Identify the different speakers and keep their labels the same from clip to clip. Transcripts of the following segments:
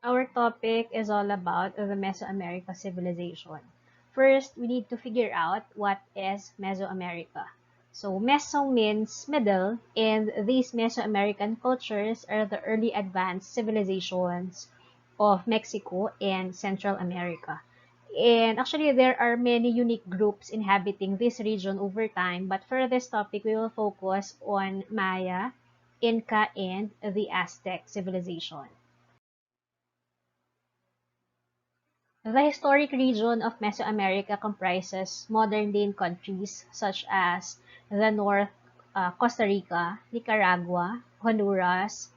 Speaker 1: Our topic is all about the Mesoamerica civilization. First, we need to figure out what is Mesoamerica. So, Meso means middle, and these Mesoamerican cultures are the early advanced civilizations of Mexico and Central America. And actually, there are many unique groups inhabiting this region over time, but for this topic, we will focus on Maya, Inca, and the Aztec civilization. The historic region of Mesoamerica comprises modern-day countries such as the North, Costa Rica, Nicaragua, Honduras,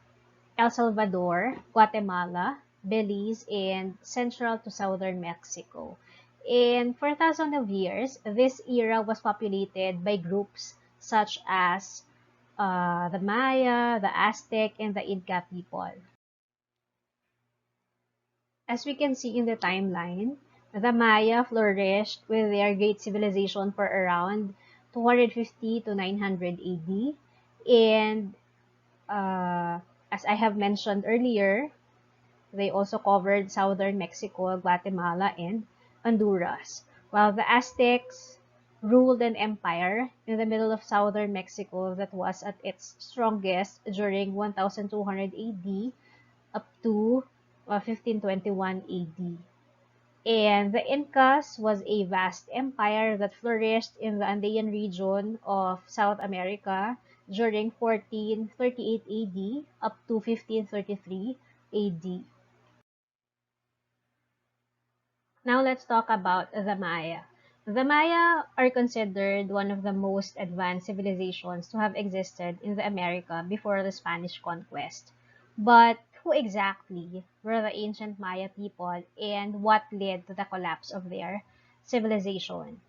Speaker 1: El Salvador, Guatemala, Belize, and central to southern Mexico. And for thousands of years, this era was populated by groups such as the Maya, the Aztec, and the Inca people. As we can see in the timeline, the Maya flourished with their great civilization for around 250 to 900 AD. And uh, as I have mentioned earlier, they also covered southern Mexico, Guatemala, and Honduras. While the Aztecs ruled an empire in the middle of southern Mexico that was at its strongest during 1200 AD up to 1521 AD. And the Incas was a vast empire that flourished in the Andean region of South America during 1438 AD up to 1533 AD. Now let's talk about the Maya. The Maya are considered one of the most advanced civilizations to have existed in the America before the Spanish conquest. But who exactly were the ancient Maya people and what led to the collapse of their civilization?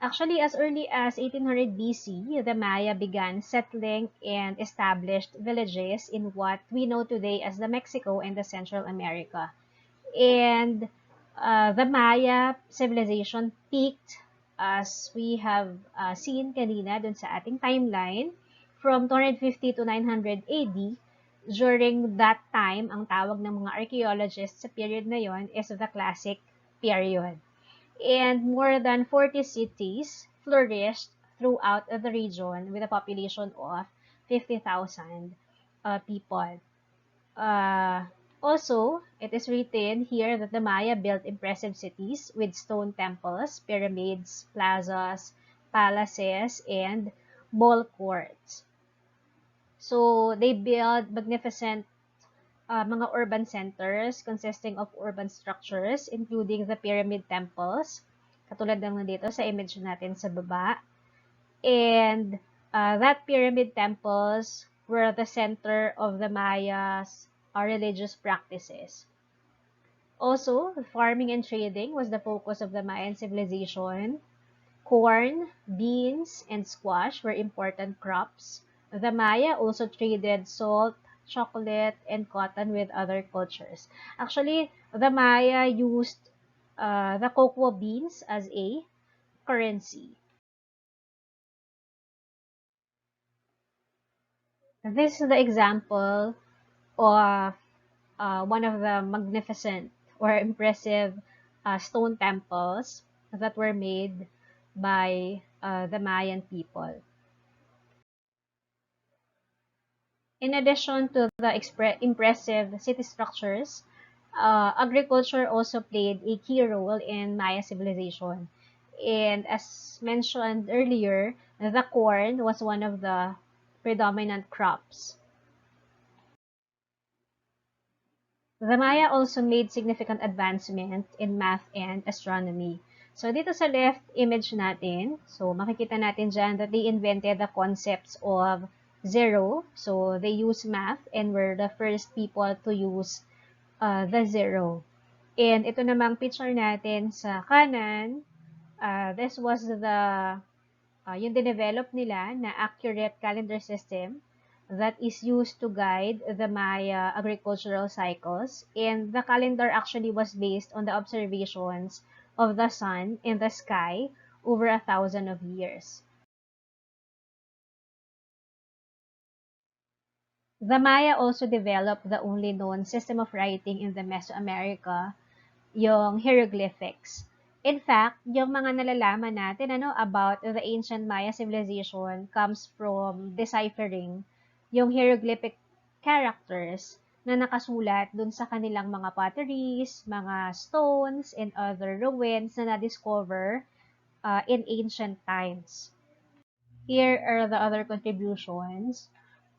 Speaker 1: Actually, as early as 1800 BC, the Maya began settling and established villages in what we know today as the Mexico and the Central America. And the Maya civilization peaked as we have seen kanina dun sa ating timeline from 250 to 900 AD. During that time, ang tawag ng mga archaeologists sa period na yon is the Classic period. And more than 40 cities flourished throughout the region with a population of 50,000 people. Uh, Also, it is written here that the Maya built impressive cities with stone temples, pyramids, plazas, palaces, and ball courts. So, they built magnificent mga urban centers consisting of urban structures, including the pyramid temples, katulad ng nandito sa image natin sa baba. And that pyramid temples were the center of the Mayas' religious practices. Also, farming and trading was the focus of the Mayan civilization. Corn, beans, and squash were important crops. The Maya also traded salt, chocolate, and cotton with other cultures. Actually, the Maya used the cocoa beans as a currency. This is the example of one of the magnificent or impressive stone temples that were made by the Mayan people. In addition to the impressive city structures, agriculture also played a key role in Maya civilization. And as mentioned earlier, the corn was one of the predominant crops. The Maya also made significant advancement in math and astronomy. So, dito sa left image natin, so makikita natin dyan that they invented the concepts of zero. So, they used math and were the first people to use the zero. And ito namang picture natin sa kanan, this was yung dinevelop nila na accurate calendar system that is used to guide the Maya agricultural cycles. And the calendar actually was based on the observations of the sun in the sky over 1,000 of years. The Maya also developed the only known system of writing in the Mesoamerica, yung hieroglyphics. In fact, yung mga nalalaman natin about the ancient Maya civilization comes from deciphering yung hieroglyphic characters na nakasulat dun sa kanilang mga potteries, mga stones, and other ruins na na-discover in ancient times. Here are the other contributions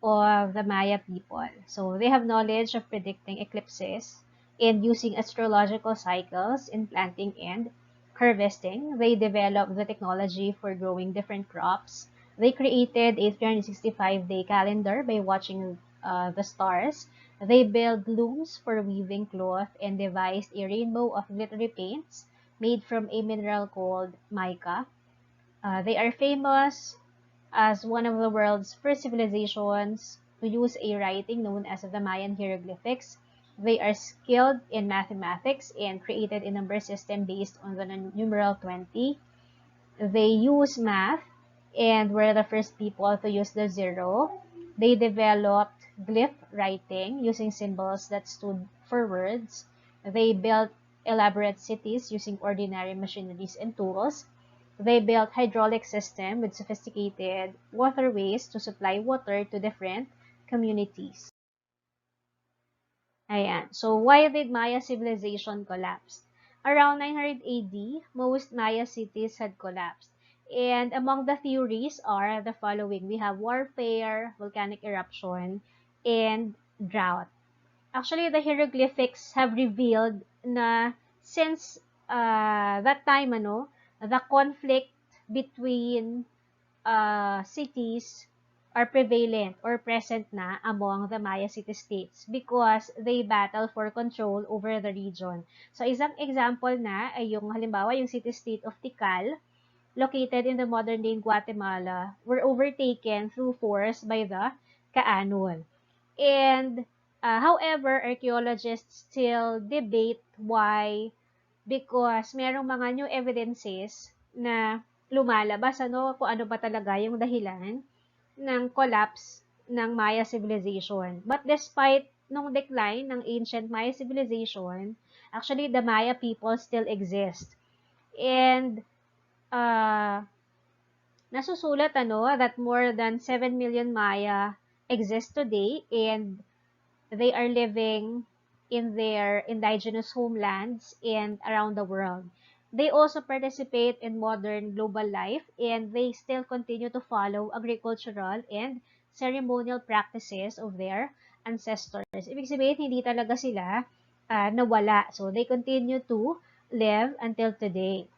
Speaker 1: of the Maya people. So they have knowledge of predicting eclipses and using astrological cycles in planting and harvesting. They developed the technology for growing different crops. They created a 365-day calendar by watching the stars. They built looms for weaving cloth and devised a rainbow of glittery paints made from a mineral called mica. They are famous as one of the world's first civilizations to use a writing known as the Mayan hieroglyphics. They are skilled in mathematics and created a number system based on the numeral 20. They use math and were the first people to use the zero. They developed glyph writing using symbols that stood for words. They built elaborate cities using ordinary machineries and tools. They built hydraulic system with sophisticated waterways to supply water to different communities. Ayan. So, why did Maya civilization collapse? Around 900 AD, most Maya cities had collapsed. And among the theories are the following. We have warfare, volcanic eruption, and drought. Actually, the hieroglyphics have revealed na since that time, the conflict between cities are prevalent or present na among the Maya city-states because they battle for control over the region. So, isang example na ay yung halimbawa yung city-state of Tikal, located in the modern-day Guatemala, were overtaken through force by the Kaanon. And however, archaeologists still debate why, because merong mga new evidences na lumalabas kung ano ba talaga yung dahilan ng collapse ng Maya civilization. But despite nung decline ng ancient Maya civilization, actually the Maya people still exist. And nasusulat that more than 7 million Maya exist today and they are living in their indigenous homelands and around the world. They also participate in modern global life and they still continue to follow agricultural and ceremonial practices of their ancestors. Ibig sabihin, hindi talaga sila nawala. So, they continue to live until today.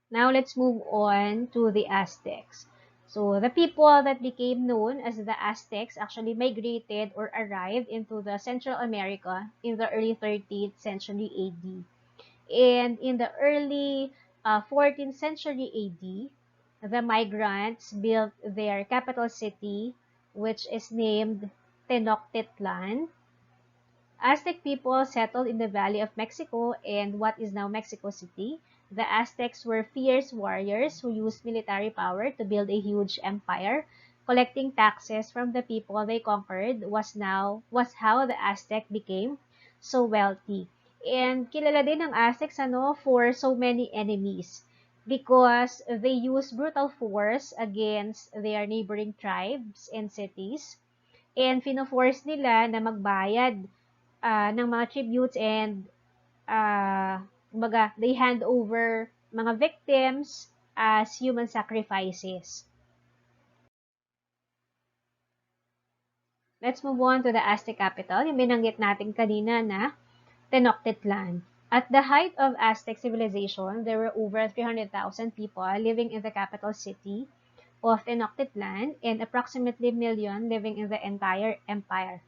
Speaker 1: Now, let's move on to the Aztecs. So, the people that became known as the Aztecs actually migrated or arrived into the Central America in the early 13th century AD. And in the early 14th century AD, the migrants built their capital city, which is named Tenochtitlan. Aztec people settled in the Valley of Mexico and what is now Mexico City. The Aztecs were fierce warriors who used military power to build a huge empire. Collecting taxes from the people they conquered was how the Aztec became so wealthy. And kilala din ng Aztecs for so many enemies because they used brutal force against their neighboring tribes and cities. And fino-force nila na magbayad ng mga tributes and they hand over mga victims as human sacrifices. Let's move on to the Aztec capital, yung binanggit natin kanina na Tenochtitlan. At the height of Aztec civilization, there were over 300,000 people living in the capital city of Tenochtitlan and approximately a million living in the entire empire.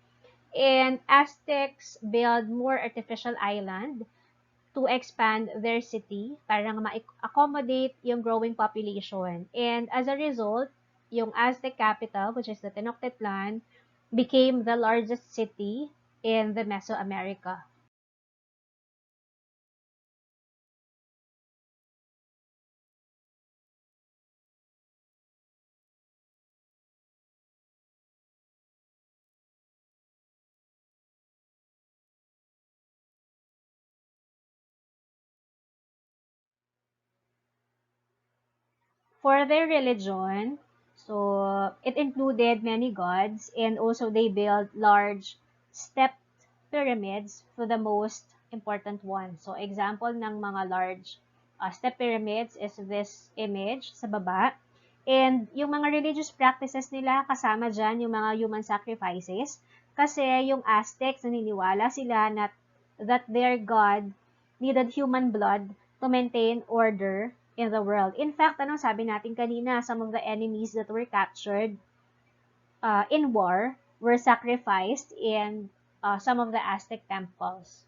Speaker 1: And Aztecs built more artificial island to expand their city para ma-accommodate yung growing population. And as a result, yung Aztec capital, which is the Tenochtitlan, became the largest city in the Mesoamerica. For their religion, so it included many gods, and also they built large stepped pyramids for the most important one. So example ng mga large step pyramids is this image sa baba. And yung mga religious practices nila, kasama dyan yung mga human sacrifices. Kasi yung Aztecs, naniniwala sila that their god needed human blood to maintain order in the world. In fact, anong sabi natin kanina, some of the enemies that were captured in war were sacrificed in some of the Aztec temples.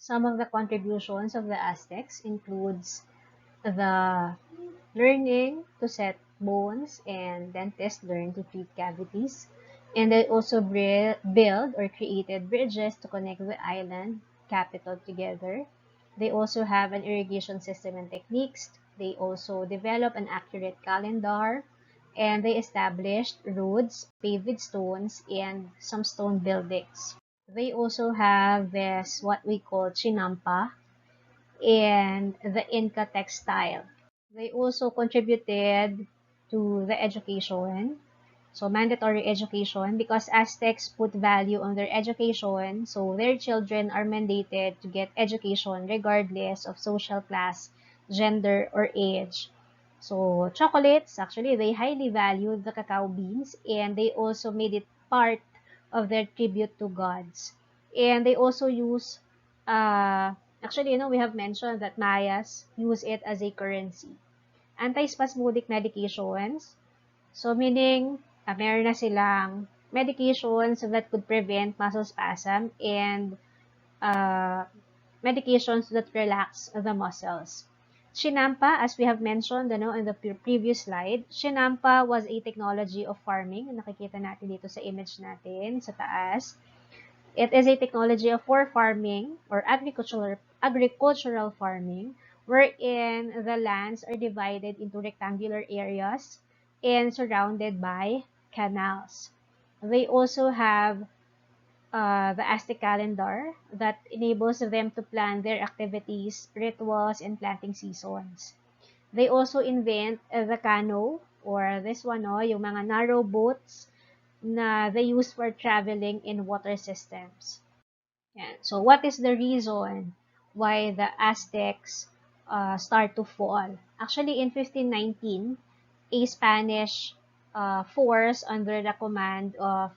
Speaker 1: Some of the contributions of the Aztecs includes the learning to set bones, and dentists learn to treat cavities. And they also build or created bridges to connect the island capital together. They also have an irrigation system and techniques. They also develop an accurate calendar, and they established roads, paved with stones, and some stone buildings. They also have this what we call chinampa and the Inca textile. They also contributed to the education, so mandatory education, because Aztecs put value on their education, so their children are mandated to get education regardless of social class, gender, or age. So chocolates, actually, they highly valued the cacao beans, and they also made it part of their tribute to gods. And they also use, actually, we have mentioned that Mayas use it as a currency. Antispasmodic medications, so meaning, meron na silang medications that could prevent muscle spasm, and uh, medications that relax the muscles. Chinampa, as we have mentioned in the previous slide, Chinampa was a technology of farming. Nakikita natin dito sa image natin sa taas. It is a technology for farming or agricultural farming, wherein the lands are divided into rectangular areas and surrounded by canals. They also have the Aztec calendar that enables them to plan their activities, rituals, and planting seasons. They also invent the canoe, or this one, yung mga narrow boats na they use for traveling in water systems. Yan. So, what is the reason why the Aztecs start to fall? Actually, in 1519, a Spanish force under the command of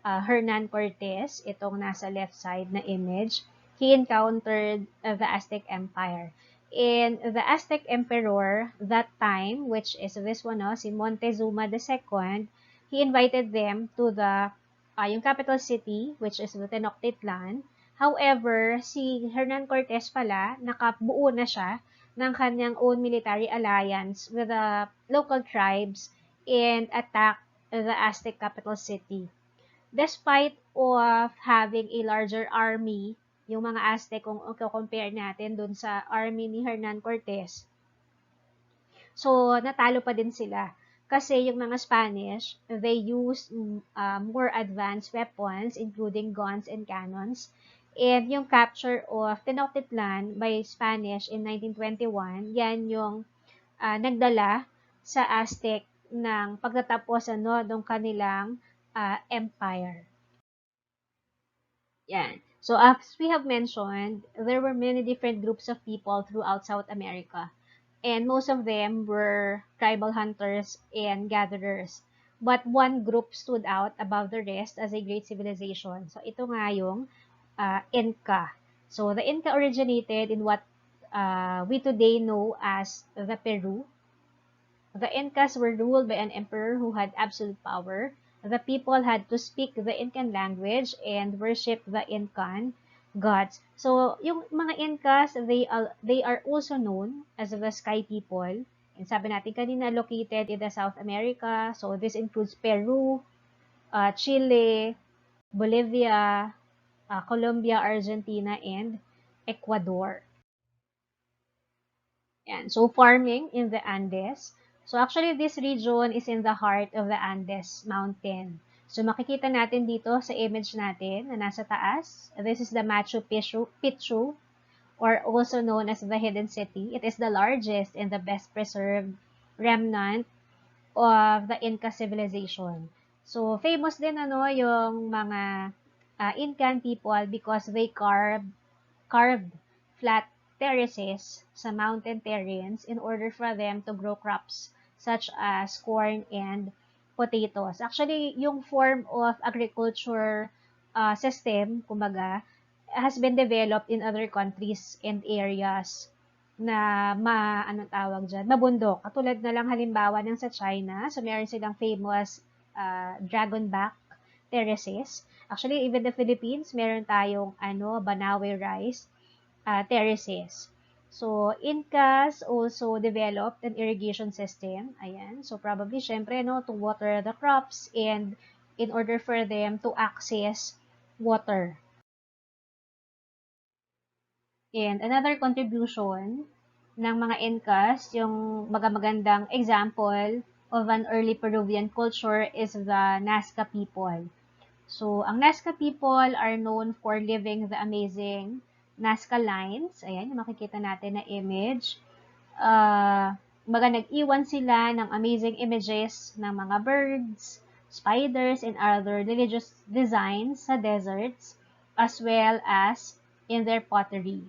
Speaker 1: Hernan Cortes, itong nasa left side na image, he encountered the Aztec Empire. And the Aztec Emperor that time, which is this one, si Montezuma II, he invited them to the yung capital city, which is the Tenochtitlan. However, si Hernan Cortes pala, nakabuo na siya ng kanyang own military alliance with the local tribes and attacked the Aztec capital city. Despite of having a larger army, yung mga Aztec, kung compare natin dun sa army ni Hernan Cortes, so natalo pa din sila. Kasi yung mga Spanish, they used more advanced weapons, including guns and cannons. And yung capture of Tenochtitlan by Spanish in 1921, yan yung nagdala sa Aztec ng pagtatapos ng kanilang empire. Yan. So as we have mentioned, there were many different groups of people throughout South America. And most of them were tribal hunters and gatherers. But one group stood out above the rest as a great civilization. So ito nga yung Inca. So the Inca originated in what we today know as the Peru. The Incas were ruled by an emperor who had absolute power. The people had to speak the Incan language and worship the Incan gods. So, yung mga Incas, they are also known as the Sky People. And sabi natin kanina, located in the South America. So, this includes Peru, Chile, Bolivia, Colombia, Argentina, and Ecuador. Yan. So, farming in the Andes. So, actually, this region is in the heart of the Andes Mountain. So, makikita natin dito sa image natin na nasa taas. This is the Machu Picchu, or also known as the Hidden City. It is the largest and the best preserved remnant of the Inca Civilization. So, famous din yung mga Incan people because they carved flat terraces sa mountain terrains in order for them to grow crops such as corn and potatoes. Actually, yung form of agriculture system, kumbaga, has been developed in other countries and areas na anong tawag dyan, mabundok. Katulad na lang halimbawa ng sa China. So, meron silang famous dragon back terraces. Actually, even the Philippines, meron tayong Banawe rice terraces. So, Incas also developed an irrigation system. Ayan. So, probably, syempre, to water the crops and in order for them to access water. And another contribution ng mga Incas, yung magandang example of an early Peruvian culture is the Nazca people. So, ang Nazca people are known for living the amazing Nazca lines. Ayan, yung makikita natin na image. Nag-iwan sila ng amazing images ng mga birds, spiders, and other religious designs sa deserts, as well as in their pottery.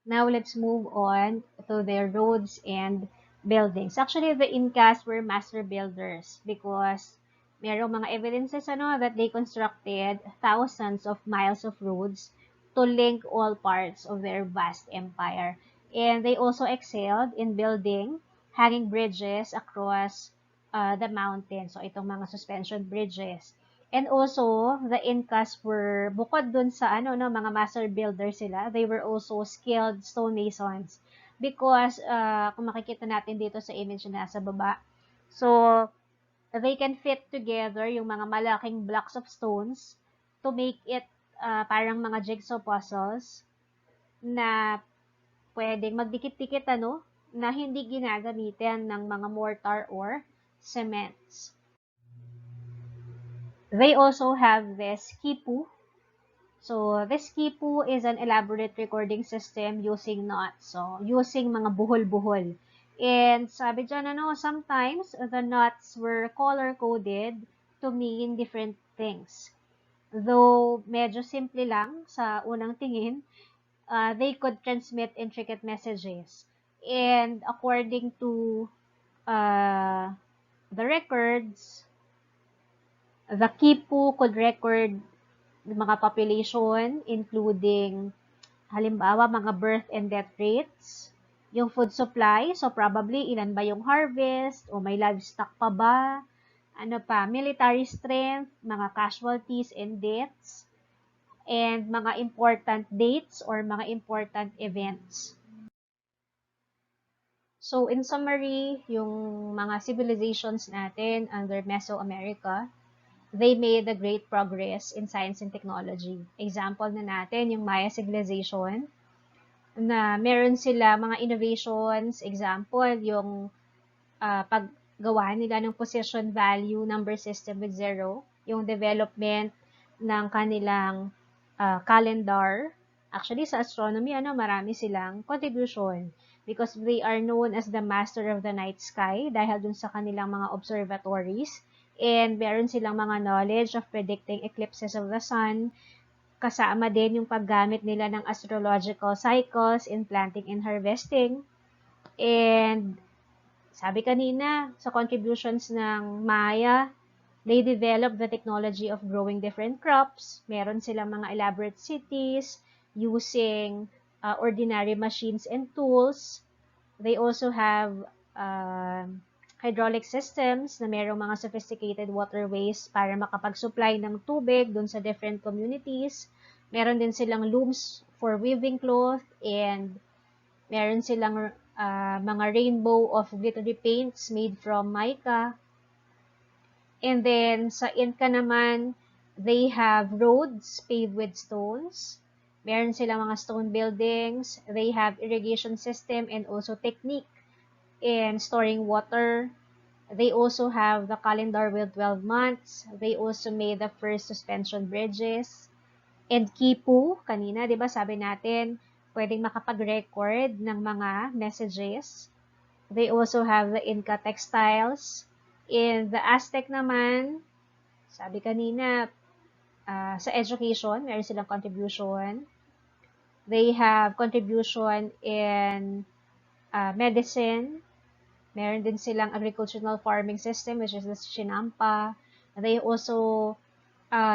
Speaker 1: Now, let's move on to their roads and buildings. Actually, the Incas were master builders because merong mga evidences that they constructed thousands of miles of roads to link all parts of their vast empire. And they also excelled in building hanging bridges across the mountains. So, itong mga suspension bridges. And also, the Incas were, bukod dun sa mga master builders sila, they were also skilled stonemasons. Because, kung makikita natin dito sa image na nasa baba, so, they can fit together yung mga malaking blocks of stones to make it parang mga jigsaw puzzles na pwedeng magdikit-dikit na hindi ginagamitan ng mga mortar or cements. They also have this quipu. So, this quipu is an elaborate recording system using knots. So, using mga buhol-buhol. And sabi dyan, sometimes the knots were color-coded to mean different things. Though medyo simple lang sa unang tingin, they could transmit intricate messages. And according to the records, the quipu could record the mga population, including, halimbawa, mga birth and death rates, yung food supply, so probably ilan ba yung harvest, o may livestock pa ba, military strength, mga casualties and deaths, and mga important dates or mga important events. So, in summary, yung mga civilizations natin under Mesoamerica, they made a great progress in science and technology. Example na natin, yung Maya Civilization, na meron sila mga innovations. Example, yung paggawa nila ng position value number system with zero, yung development ng kanilang calendar. Actually, sa astronomy, marami silang contribution because they are known as the master of the night sky dahil dun sa kanilang mga observatories. And meron silang mga knowledge of predicting eclipses of the sun. Kasama din yung paggamit nila ng astrological cycles in planting and harvesting. And sabi kanina, sa contributions ng Maya, they developed the technology of growing different crops. Meron silang mga elaborate cities using ordinary machines and tools. They also have hydraulic systems na mayroong mga sophisticated waterways para makapag-supply ng tubig dun sa different communities. Meron din silang looms for weaving cloth and meron silang mga rainbow of glittery paints made from mica. And then sa Inca naman, they have roads paved with stones. Meron silang mga stone buildings. They have irrigation system and also technique in storing water. They also have the calendar with 12 months. They also made the first suspension bridges. And Kipu, kanina, di ba sabi natin, pwedeng makapag-record ng mga messages. They also have the Inca textiles. In the Aztec naman, sabi kanina, sa education, meron silang contribution. They have contribution in medicine. Meron din silang agricultural farming system, which is the Chinampa. They also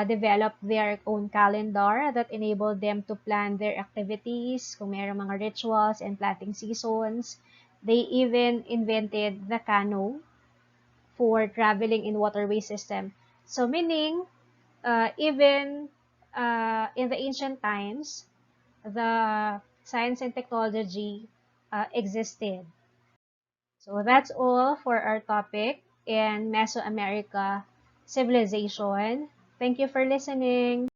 Speaker 1: develop their own calendar that enable them to plan their activities, kung mayroong mga rituals and planting seasons. They even invented the canoe for traveling in waterway system. So meaning, even in the ancient times, the science and technology existed. So that's all for our topic in Mesoamerica civilization. Thank you for listening.